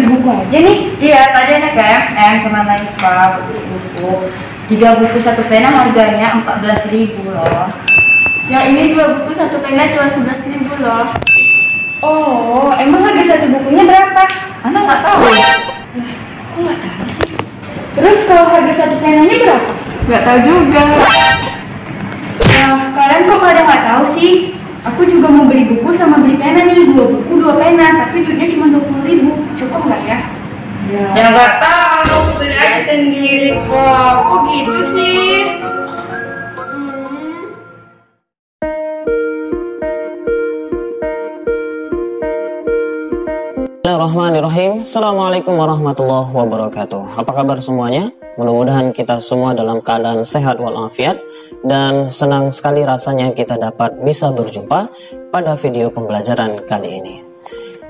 beli buku aja nih? Iya, tadi anak KMM sama Naifa beli buku. 3 buku 1 pena harganya 14.000 loh. Yang ini 2 buku 1 pena cuma 11.000 loh. Oh, emang harga 1 bukunya berapa? Anak nggak tahu. Kok nggak tahu sih? Terus kalau harga 1 penanya berapa? Nggak tahu juga. Nah, kalian kok pada nggak tahu sih? Aku juga mau beli buku sama beli pena nih, 2 buku 2 pena, tapi duitnya cuma 20.000. Cukup nggak ya? Ya nggak tahu, beli aja sendiri kok. Kok gitu sih? Bismillahirrahmanirrahim. Assalamualaikum warahmatullahi wabarakatuh. Apa kabar semuanya? Mudah-mudahan kita semua dalam keadaan sehat walafiat, dan senang sekali rasanya kita dapat bisa berjumpa pada video pembelajaran kali ini.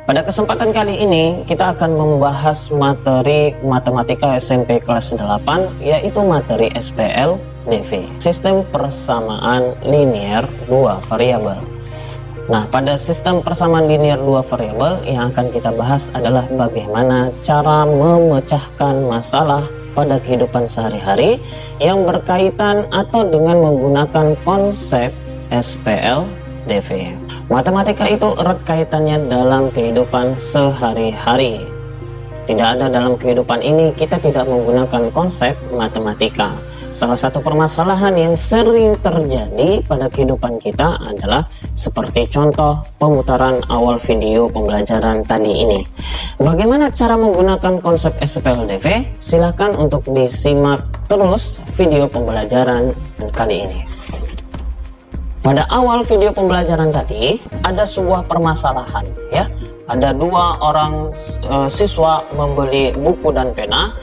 Pada kesempatan kali ini kita akan membahas materi matematika SMP kelas 8, yaitu materi SPL DV, sistem persamaan linear 2 variabel. Nah, pada sistem persamaan linear 2 variabel yang akan kita bahas adalah bagaimana cara memecahkan masalah pada kehidupan sehari-hari yang berkaitan atau dengan menggunakan konsep SPL DV. Matematika itu erat kaitannya dalam kehidupan sehari-hari. Tidak ada dalam kehidupan ini kita tidak menggunakan konsep matematika. Salah satu permasalahan yang sering terjadi pada kehidupan kita adalah seperti contoh pemutaran awal video pembelajaran tadi ini. Bagaimana cara menggunakan konsep SPLDV? Silakan untuk disimak terus video pembelajaran kali ini. Pada awal video pembelajaran tadi ada sebuah permasalahan, ya. Ada 2 orang siswa membeli buku dan pena.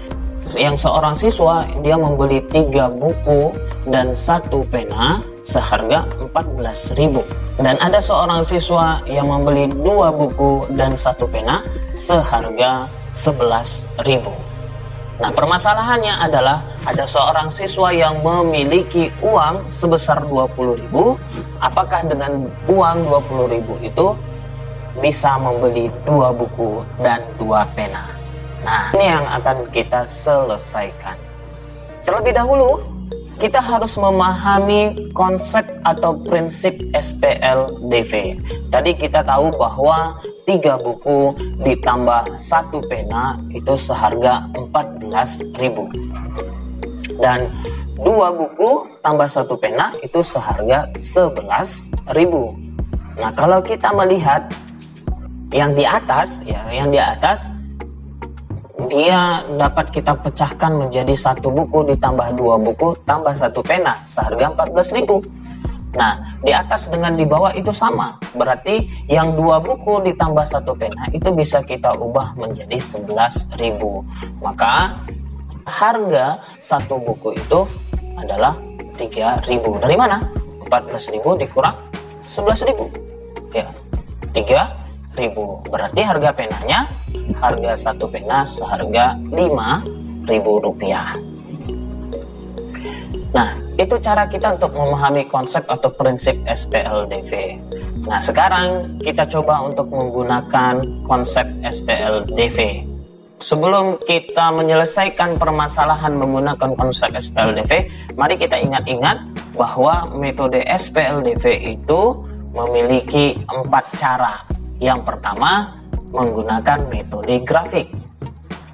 Yang seorang siswa dia membeli 3 buku dan 1 pena seharga 14.000, dan ada seorang siswa yang membeli 2 buku dan 1 pena seharga 11.000. Nah, permasalahannya adalah ada seorang siswa yang memiliki uang sebesar 20.000. Apakah dengan uang 20.000 itu bisa membeli 2 buku dan 2 pena? Nah, ini yang akan kita selesaikan. Terlebih dahulu, kita harus memahami konsep atau prinsip SPLDV. Tadi kita tahu bahwa 3 buku ditambah 1 pena itu seharga 14.000. Dan 2 buku tambah 1 pena itu seharga 11.000. Nah, kalau kita melihat yang di atas, dia dapat kita pecahkan menjadi 1 buku ditambah 2 buku tambah 1 pena seharga 14.000. Nah, di atas dengan di bawah itu sama. Berarti yang 2 buku ditambah 1 pena itu bisa kita ubah menjadi 11.000. Maka harga 1 buku itu adalah 3.000. Dari mana? 14.000 dikurang 11.000. Ya, 3.000. Berarti harga penanya, harga 1 pena seharga Rp5.000. Nah, itu cara kita untuk memahami konsep atau prinsip SPLDV. Nah, sekarang kita coba untuk menggunakan konsep SPLDV. Sebelum kita menyelesaikan permasalahan menggunakan konsep SPLDV, mari kita ingat-ingat bahwa metode SPLDV itu memiliki 4 cara. Yang pertama, menggunakan metode grafik,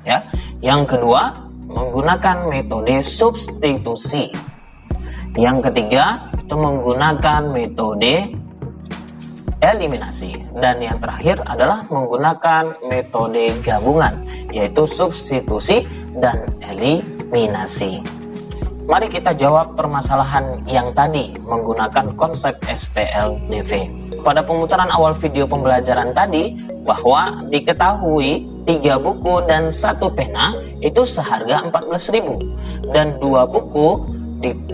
ya. Yang kedua, menggunakan metode substitusi. Yang ketiga, itu menggunakan metode eliminasi. Dan yang terakhir adalah menggunakan metode gabungan, yaitu substitusi dan eliminasi. Mari kita jawab permasalahan yang tadi menggunakan konsep SPLDV. Pada pemutaran awal video pembelajaran tadi, bahwa diketahui 3 buku dan 1 pena itu seharga 14.000, dan 2 buku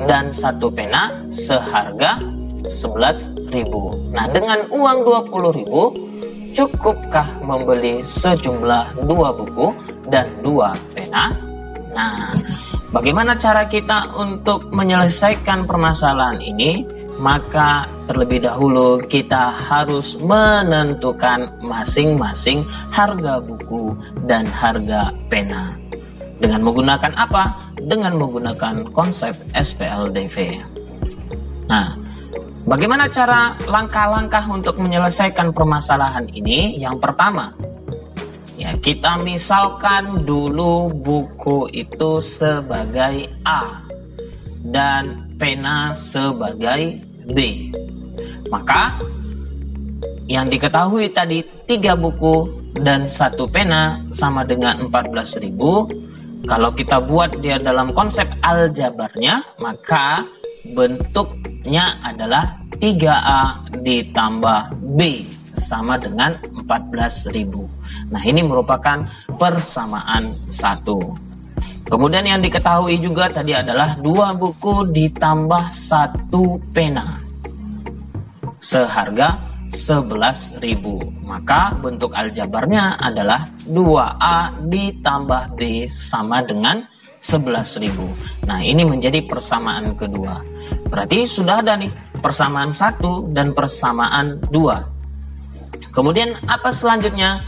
dan 1 pena seharga 11.000. Nah, dengan uang 20.000 cukupkah membeli sejumlah 2 buku dan 2 pena? Nah, bagaimana cara kita untuk menyelesaikan permasalahan ini? maka terlebih dahulu kita harus menentukan masing-masing harga buku dan harga pena. Dengan menggunakan apa? Dengan menggunakan konsep SPLDV. Nah, bagaimana cara langkah-langkah untuk menyelesaikan permasalahan ini? Yang pertama, ya, kita misalkan dulu buku itu sebagai A dan pena sebagai B. Maka yang diketahui tadi 3 buku dan 1 pena sama dengan 14.000. Kalau kita buat dia dalam konsep aljabarnya, maka bentuknya adalah 3A ditambah B sama dengan 14.000. Nah, ini merupakan persamaan 1. Kemudian yang diketahui juga tadi adalah 2 buku ditambah 1 pena seharga 11.000. Maka bentuk aljabarnya adalah 2A ditambah B sama dengan 11.000. Nah, ini menjadi persamaan kedua. Berarti sudah ada nih persamaan 1 dan persamaan 2. Kemudian apa selanjutnya?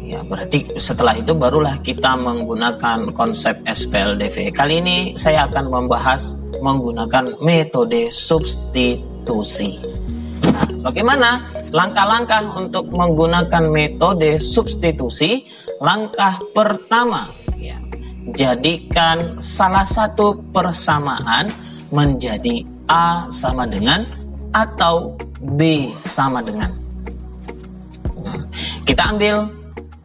Ya, berarti setelah itu barulah kita menggunakan konsep SPLDV. Kali ini saya akan membahas menggunakan metode substitusi. Nah, bagaimana langkah-langkah untuk menggunakan metode substitusi? Langkah pertama, ya, jadikan salah satu persamaan menjadi A sama dengan atau B sama dengan. Nah, kita ambil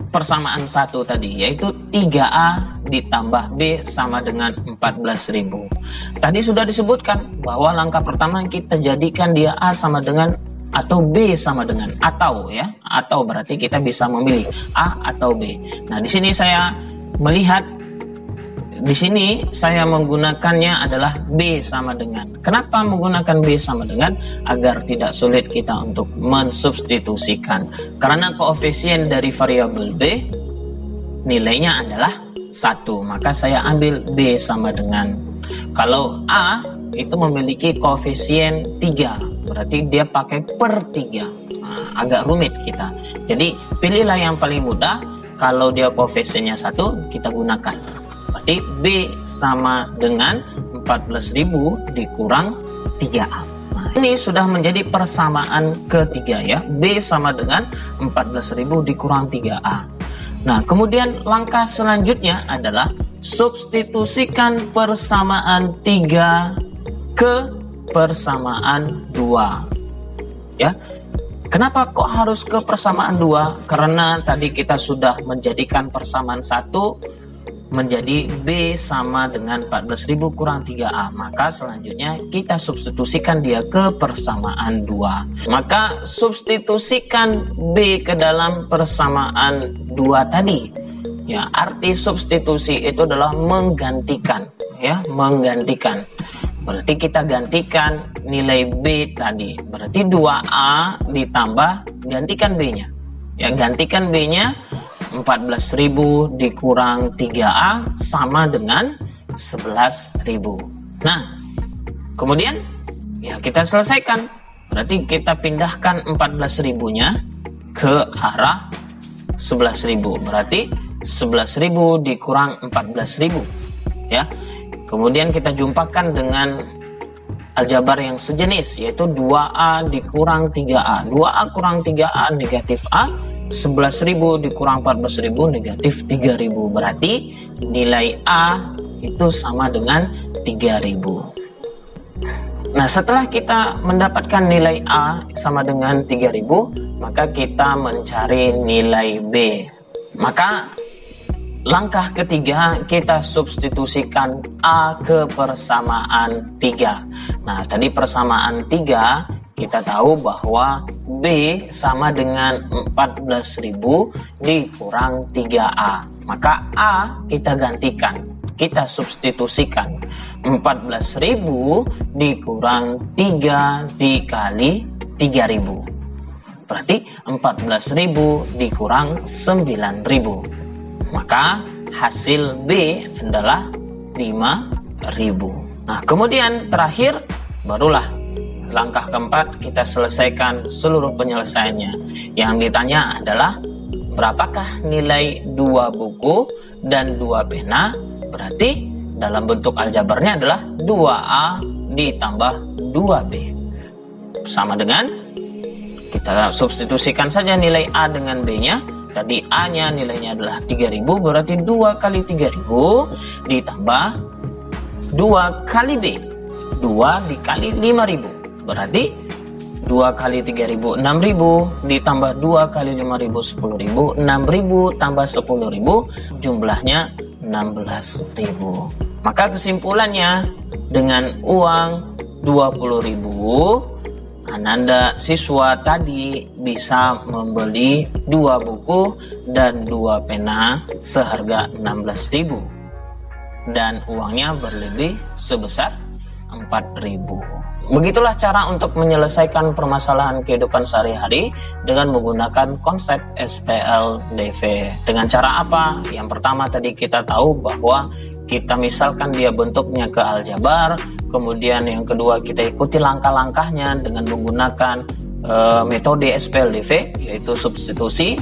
persamaan 1 tadi, yaitu 3A ditambah B sama dengan 14.000. Tadi sudah disebutkan bahwa langkah pertama kita jadikan dia A sama dengan atau B sama dengan, atau ya, atau berarti kita bisa memilih A atau B. Nah, di sini saya melihat di sini saya menggunakannya adalah B sama dengan. Kenapa menggunakan B sama dengan? Agar tidak sulit kita untuk mensubstitusikan. Karena koefisien dari variabel B nilainya adalah 1, maka saya ambil B sama dengan. Kalau A itu memiliki koefisien 3, berarti dia pakai per 3. Nah, agak rumit kita. Jadi pilihlah yang paling mudah. Kalau dia koefisiennya 1, kita gunakan. Berarti B sama dengan 14.000 dikurang 3A. Nah, ini sudah menjadi persamaan ketiga ya. B sama dengan 14.000 dikurang 3A. Nah, kemudian langkah selanjutnya adalah substitusikan persamaan 3 ke persamaan 2. Ya. Kenapa kok harus ke persamaan 2? Karena tadi kita sudah menjadikan persamaan 1 menjadi B sama dengan 14.000 kurang 3A. Maka selanjutnya kita substitusikan dia ke persamaan 2. Maka substitusikan B ke dalam persamaan 2 tadi. Ya, arti substitusi itu adalah menggantikan, ya, menggantikan. Berarti kita gantikan nilai B tadi. Berarti 2A ditambah, gantikan B-nya. Ya, gantikan B-nya 14.000 dikurang 3A sama dengan 11.000. Nah, kemudian ya kita selesaikan. Berarti kita pindahkan 14.000-nya ke arah 11.000. Berarti 11.000 dikurang 14.000. Ya. Kemudian kita jumpakan dengan aljabar yang sejenis, yaitu 2A dikurang 3A. 2A kurang 3A negatif A. 11.000 dikurang 14.000 negatif 3.000. Berarti nilai A itu sama dengan 3.000. Nah, setelah kita mendapatkan nilai A sama dengan 3.000, maka kita mencari nilai B. Maka langkah ketiga, kita substitusikan A ke persamaan 3. Nah, tadi persamaan 3 kita tahu bahwa B sama dengan 14.000 dikurang 3A. Maka A kita gantikan, kita substitusikan. 14.000 dikurang 3 dikali 3.000. Berarti 14.000 dikurang 9.000. Maka hasil B adalah 5.000. Nah, kemudian terakhir barulah langkah keempat kita selesaikan seluruh penyelesaiannya. Yang ditanya adalah berapakah nilai 2 buku dan 2 pena? Berarti dalam bentuk aljabarnya adalah 2A ditambah 2B. Sama dengan kita substitusikan saja nilai A dengan B-nya. Tadi A-nya nilainya adalah 3000, berarti 2 kali 3000 ditambah 2 kali B. 2 dikali 5000, berarti 2 kali 3000 6000 ditambah 2 kali 5000 10000, 6000 tambah 10000 jumlahnya 16000. Maka kesimpulannya, dengan uang 20.000 Ananda siswa tadi bisa membeli 2 buku dan 2 pena seharga 16.000 dan uangnya berlebih sebesar 4.000. Begitulah cara untuk menyelesaikan permasalahan kehidupan sehari-hari dengan menggunakan konsep SPLDV. Dengan cara apa? Yang pertama tadi kita tahu bahwa kita misalkan dia bentuknya ke aljabar, kemudian yang kedua kita ikuti langkah-langkahnya dengan menggunakan metode SPLDV, yaitu substitusi,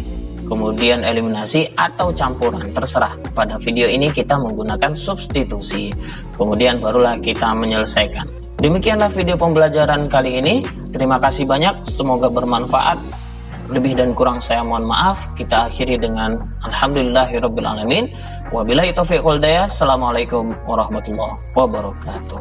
kemudian eliminasi atau campuran, terserah. Pada video ini kita menggunakan substitusi, kemudian barulah kita menyelesaikan. Demikianlah video pembelajaran kali ini. Terima kasih banyak, semoga bermanfaat. Lebih dan kurang saya mohon maaf. Kita akhiri dengan alhamdulillahirabbil-alamin. Wabillahi taufiq wal hidayah. Assalamualaikum warahmatullahi wabarakatuh.